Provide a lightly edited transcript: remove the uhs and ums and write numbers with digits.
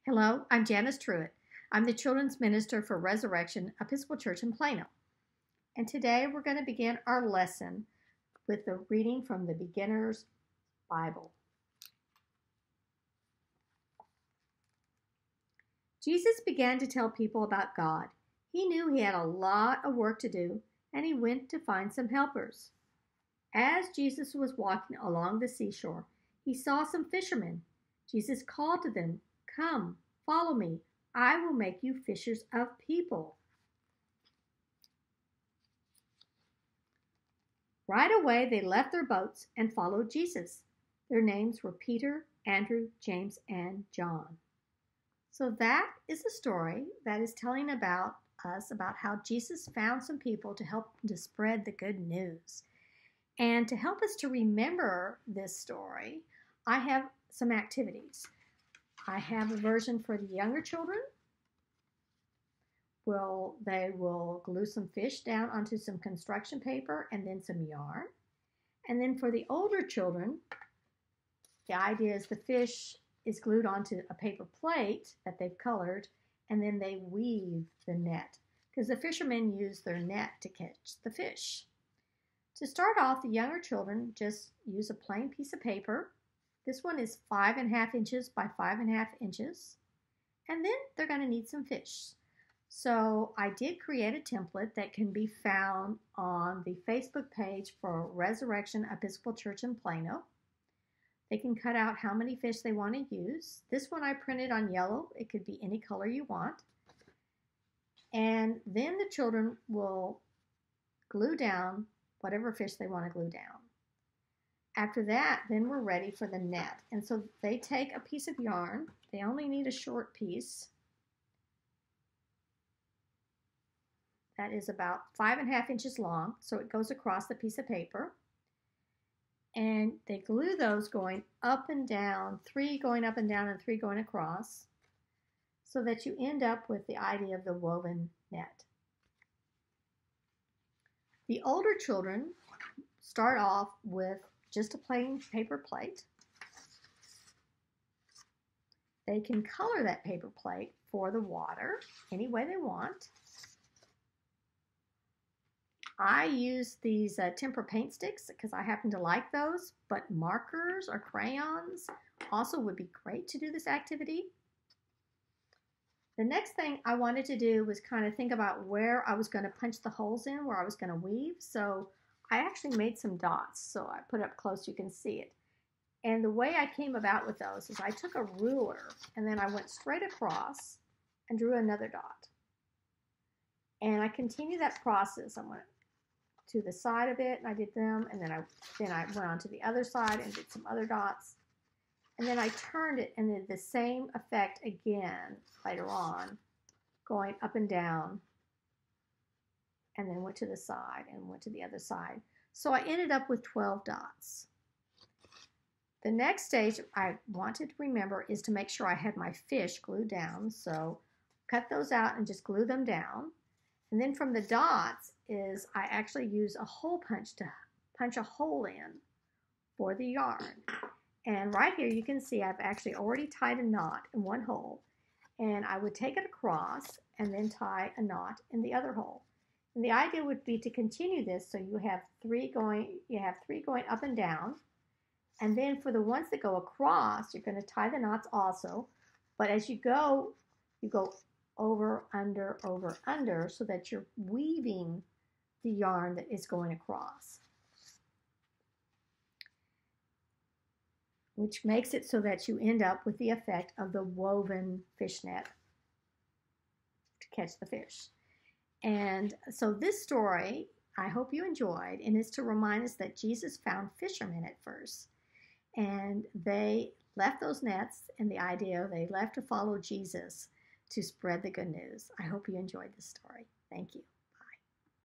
Hello, I'm Janice Truitt. I'm the Children's Minister for Resurrection Episcopal Church in Plano. And today we're going to begin our lesson with the reading from the Beginner's Bible. Jesus began to tell people about God. He knew he had a lot of work to do, and he went to find some helpers. As Jesus was walking along the seashore, he saw some fishermen. Jesus called to them, "Come, follow me. I will make you fishers of people." Right away, they left their boats and followed Jesus. Their names were Peter, Andrew, James, and John. So that is a story that is telling about how Jesus found some people to help to spread the good news. And to help us to remember this story, I have some activities. I have a version for the younger children. They will glue some fish down onto some construction paper and then some yarn. And then for the older children, the idea is the fish is glued onto a paper plate that they've colored, and then they weave the net because the fishermen use their net to catch the fish. To start off, the younger children just use a plain piece of paper. This one is 5.5 inches by 5.5 inches. And then they're going to need some fish. So I did create a template that can be found on the Facebook page for Resurrection Episcopal Church in Plano. They can cut out how many fish they want to use. This one I printed on yellow. It could be any color you want. And then the children will glue down whatever fish they want to glue down. After that, then we're ready for the net. And so they take a piece of yarn. They only need a short piece. That is about 5.5 inches long, so it goes across the piece of paper. And they glue those going up and down, 3 going up and down and 3 going across, so that you end up with the idea of the woven net. The older children start off with just a plain paper plate. They can color that paper plate for the water any way they want. I use these tempera paint sticks because I happen to like those, but markers or crayons also would be great to do this activity. The next thing I wanted to do was kind of think about where I was going to punch the holes in, where I was going to weave. So I actually made some dots. So I put it up close so you can see it. And the way I came about with those is I took a ruler and then I went straight across and drew another dot. And I continued that process. I went to the side of it and I did them, and then I went on to the other side and did some other dots. And then I turned it and did the same effect again later on, going up and down, and then went to the side and went to the other side. So I ended up with 12 dots. The next stage I wanted to remember is to make sure I had my fish glued down. So cut those out and just glue them down. And then from the dots is I actually use a hole punch to punch a hole in for the yarn. And right here you can see I've actually already tied a knot in one hole. And I would take it across and then tie a knot in the other hole. And the idea would be to continue this so you have three going up and down. And then for the ones that go across, you're going to tie the knots also. But as you go over, under, so that you're weaving the yarn that is going across, which makes it so that you end up with the effect of the woven fishnet to catch the fish. And so this story, I hope you enjoyed, and is to remind us that Jesus found fishermen at first, and they left those nets, and the idea they left to follow Jesus to spread the good news. I hope you enjoyed this story. Thank you.